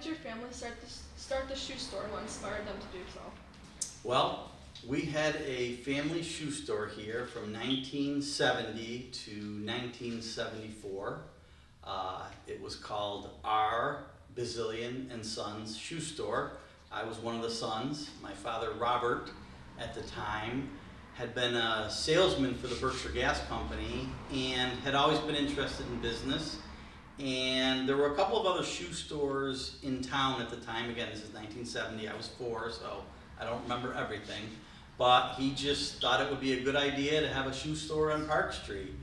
did your family start the shoe store, and what inspired them to do so? Well, we had a family shoe store here from 1970 to 1974. It was called our Bissaillon and Sons Shoe Store. I was one of the sons. My father, Robert, at the time, had been a salesman for the Berkshire Gas Company and had always been interested in business. And there were a couple of other shoe stores in town at the time. Again, this is 1970. I was 4, so I don't remember everything. But he just thought it would be a good idea to have a shoe store on Park Street.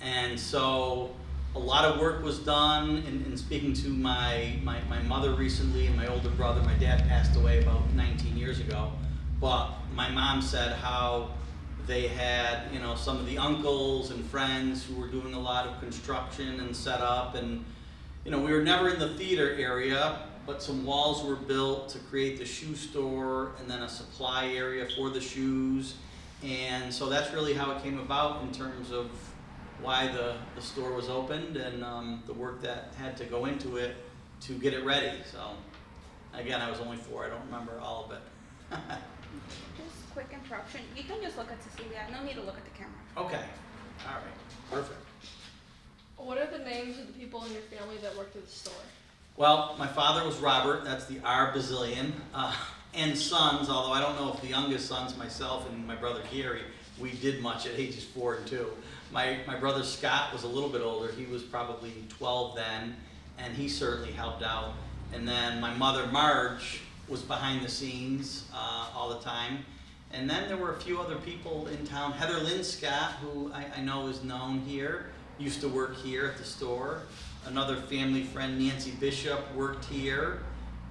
And so a lot of work was done in speaking to my mother recently and my older brother. My dad passed away about 19 years ago. But my mom said how they had, some of the uncles and friends who were doing a lot of construction and setup. And, we were never in the theater area, but some walls were built to create the shoe store and then a supply area for the shoes. And so that's really how it came about in terms of why the store was opened and the work that had to go into it to get it ready. So again, I was only 4. I don't remember all of it. Just quick interruption. You can just look at Cecilia. No need to look at the camera. Okay. All right. Perfect. What are the names of the people in your family that worked at the store? Well, my father was Robert. That's the R. Bissaillon. And sons, although I don't know if the youngest sons, myself and my brother Gary, we did much at ages 4 and 2. My brother Scott was a little bit older. He was probably 12 then, and he certainly helped out. And then my mother Marge was behind the scenes all the time. And then there were a few other people in town. Heather Lynn Scott, who I know is known here, used to work here at the store. Another family friend, Nancy Bishop, worked here.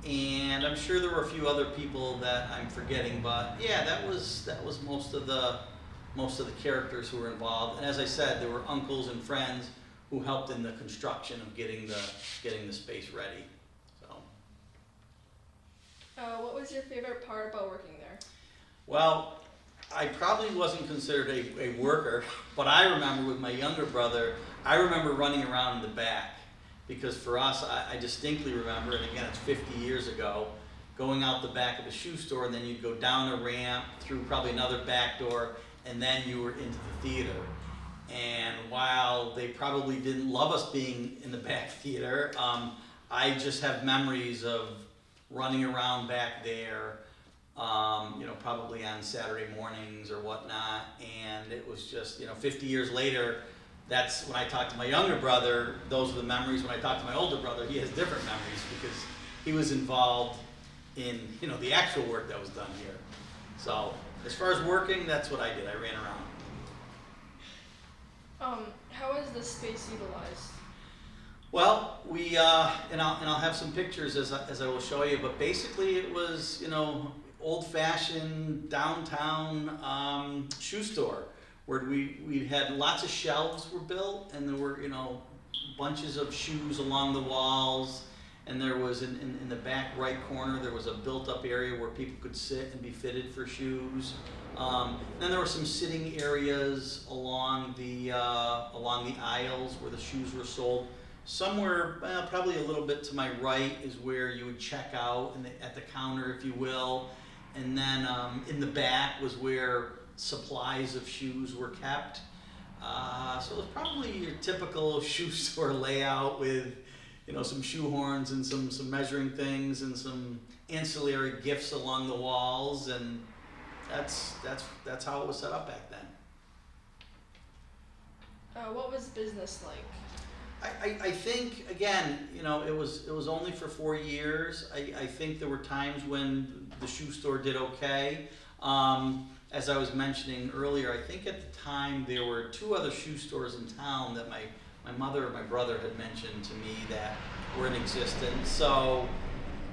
And I'm sure there were a few other people that I'm forgetting, but yeah, that was most of the characters who were involved. And as I said, there were uncles and friends who helped in the construction of getting the space ready. So. What was your favorite part about working there? Well, I probably wasn't considered a worker, but I remember with my younger brother, I remember running around in the back. Because for us, I distinctly remember, and again, it's 50 years ago, going out the back of the shoe store, and then you'd go down a ramp, through probably another back door, and then you were into the theater. And while they probably didn't love us being in the back theater, I just have memories of running around back there, probably on Saturday mornings or whatnot, and it was just, 50 years later, that's when I talk to my younger brother, those are the memories. When I talk to my older brother, he has different memories because he was involved in, the actual work that was done here. So as far as working, that's what I did. I ran around. How is this space utilized? Well, we, and I'll have some pictures as I will show you, but basically it was, old-fashioned downtown shoe store, where we had lots of shelves were built, and there were, bunches of shoes along the walls, and there was in the back right corner, there was a built-up area where people could sit and be fitted for shoes. Then there were some sitting areas along the aisles where the shoes were sold. Somewhere, probably a little bit to my right, is where you would check out at the counter, if you will. And then in the back was where supplies of shoes were kept. So it was probably your typical shoe store layout with, some shoe horns and some measuring things and some ancillary gifts along the walls, and that's how it was set up back then. What was business like? I think, again, it was only for 4 years. I think there were times when the shoe store did okay. As I was mentioning earlier, I think at the time there were 2 other shoe stores in town that my mother or my brother had mentioned to me that were in existence. So,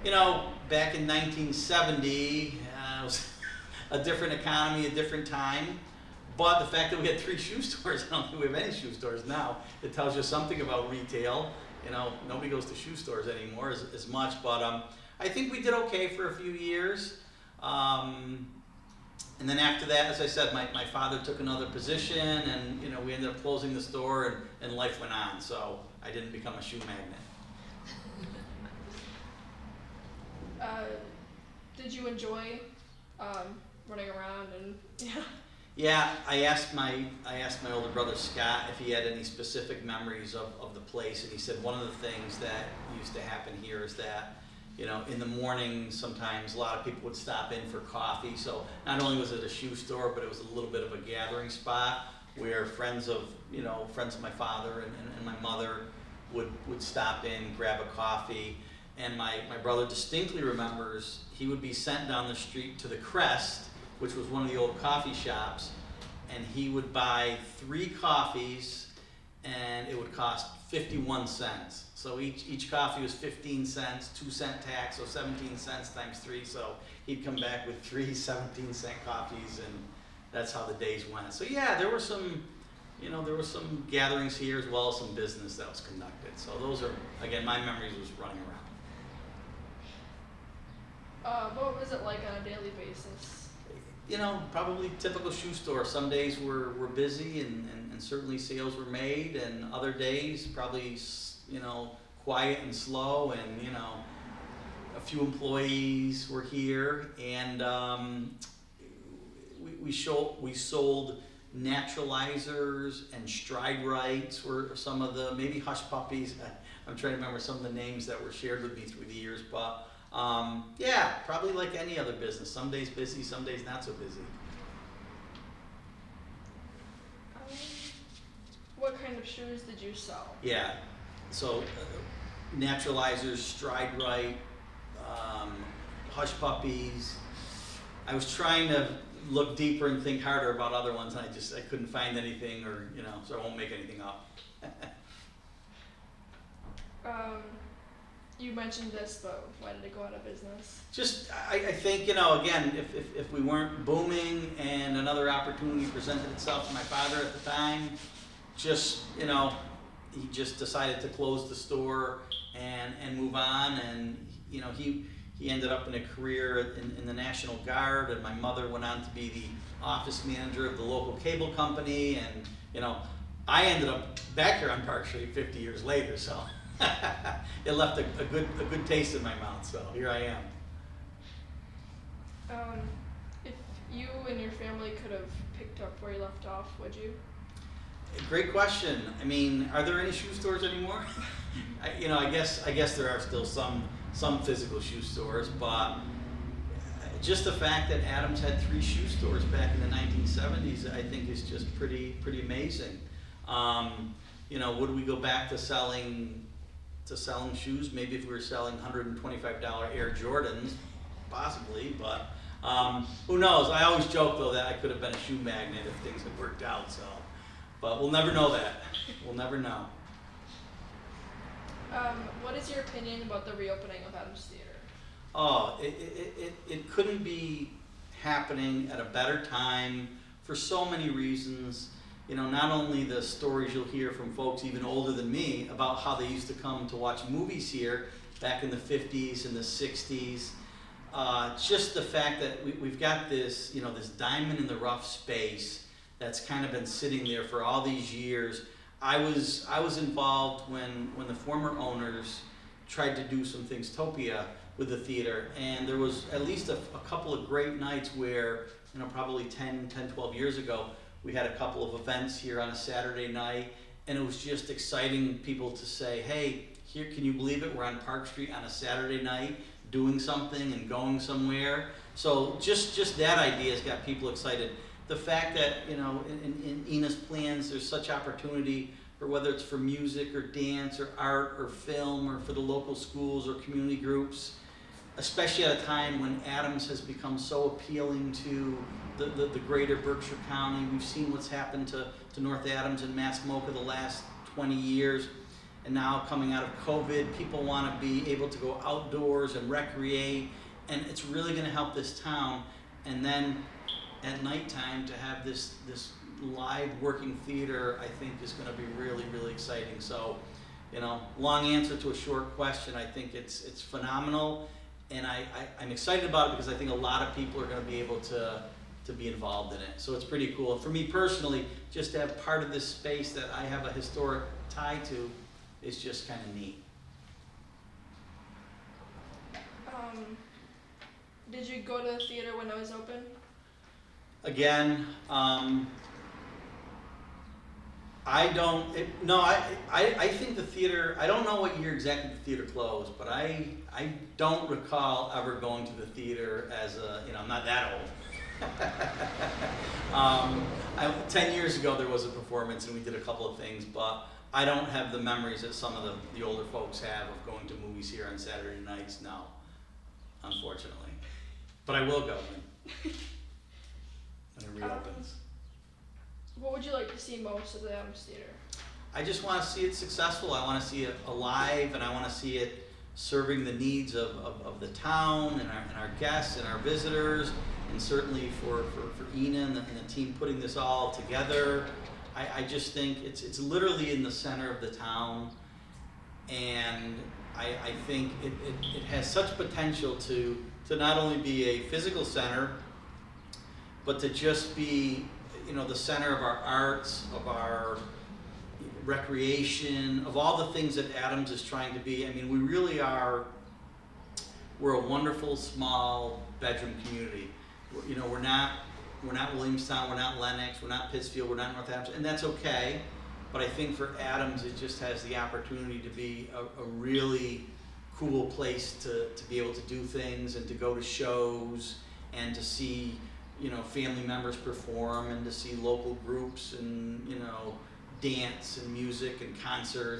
back in 1970, it was a different economy, a different time. But the fact that we had 3 shoe stores, I don't think we have any shoe stores now. It tells you something about retail. Nobody goes to shoe stores anymore as much. But I think we did okay for a few years. And then after that, as I said, my father took another position, and we ended up closing the store, and life went on. So I didn't become a shoe magnet. Did you enjoy running around and yeah? Yeah, I asked my older brother Scott if he had any specific memories of the place, and he said one of the things that used to happen here is that, you know, in the morning sometimes a lot of people would stop in for coffee. So not only was it a shoe store, but it was a little bit of a gathering spot where friends of my father and my mother would stop in, grab a coffee. And my brother distinctly remembers he would be sent down the street to the Crest, which was one of the old coffee shops, and he would buy 3 coffees, and it would cost 51 cents. So each coffee was 15 cents, 2-cent tax, so 17 cents times 3. So he'd come back with 3 17-cent coffees, and that's how the days went. So yeah, there were some gatherings here as well as some business that was conducted. So those are, again, my memories was running around. What was it like on a daily basis? You know, probably typical shoe store. Some days were busy and certainly sales were made, and other days probably, you know, quiet and slow, and, you know, a few employees were here, and we sold naturalizers, and stride rights were some of the, maybe hush puppies. I'm trying to remember some of the names that were shared with me through the years, but yeah, probably like any other business. Some days busy, some days not so busy. What kind of shoes did you sell? Yeah, so naturalizers, stride right, hush puppies. I was trying to look deeper and think harder about other ones, and I couldn't find anything, or, you know, so I won't make anything up. You mentioned this, but why did it go out of business? Just, I think, you know, again, if we weren't booming and another opportunity presented itself to my father at the time, just, you know, he just decided to close the store and move on, and, you know, he ended up in a career in the National Guard, and my mother went on to be the office manager of the local cable company, and, you know, I ended up back here on Park Street 50 years later, so it left a good taste in my mouth, so here I am. If you and your family could have picked up where you left off, would you? Great question. I mean, are there any shoe stores anymore? I guess there are still some physical shoe stores, but just the fact that Adams had 3 shoe stores back in the 1970s, I think is just pretty amazing. You know, would we go back to selling shoes? Maybe if we were selling $125 Air Jordans, possibly, but who knows? I always joke though that I could have been a shoe magnet if things had worked out. So, but we'll never know that. We'll never know. What is your opinion about the reopening of Adams Theater? Oh, it couldn't be happening at a better time for so many reasons. You know, not only the stories you'll hear from folks even older than me about how they used to come to watch movies here back in the 50s and the 60s. Just the fact that we've got this, you know, this diamond in the rough space that's kind of been sitting there for all these years. I was involved when the former owners tried to do some Thingstopia with the theater, and there was at least a couple of great nights where, you know, probably 12 years ago, we had a couple of events here on a Saturday night, and it was just exciting people to say, hey, here, can you believe it? We're on Park Street on a Saturday night doing something and going somewhere. So just that idea has got people excited. The fact that, you know, in Ina's plans, there's such opportunity for whether it's for music or dance or art or film or for the local schools or community groups, especially at a time when Adams has become so appealing to the greater Berkshire County. We've seen what's happened to North Adams and Massamoka the last 20 years. And now coming out of COVID, people want to be able to go outdoors and recreate, and it's really going to help this town. And then at nighttime to have this live working theater, I think is going to be really, really exciting. So, you know, long answer to a short question. I think it's phenomenal, and I'm excited about it because I think a lot of people are going to be able to be involved in it. So it's pretty cool. And for me personally, just to have part of this space that I have a historic tie to is just kind of neat. Did you go to the theater when it was open? Again, I don't, no, I think the theater, I don't know what year exactly the theater closed, but I don't recall ever going to the theater as a, I'm not that old. 10 years ago there was a performance and we did a couple of things, but I don't have the memories that some of the older folks have of going to movies here on Saturday nights, no, unfortunately. But I will go when it reopens. What would you like to see most at the Adams Theater? I just want to see it successful. I want to see it alive, and I want to see it serving the needs of the town and our guests and our visitors, and certainly for Ina and the team putting this all together. I just think it's literally in the center of the town, and I think it has such potential to not only be a physical center, but to just be the center of our arts, of our recreation, of all the things that Adams is trying to be. I mean, we really are, we're a wonderful small bedroom community. We're not Williamstown, we're not Lenox, we're not Pittsfield, we're not Northampton, and that's okay. But I think for Adams, it just has the opportunity to be a really cool place to be able to do things and to go to shows and to see family members perform and to see local groups and dance and music and concerts.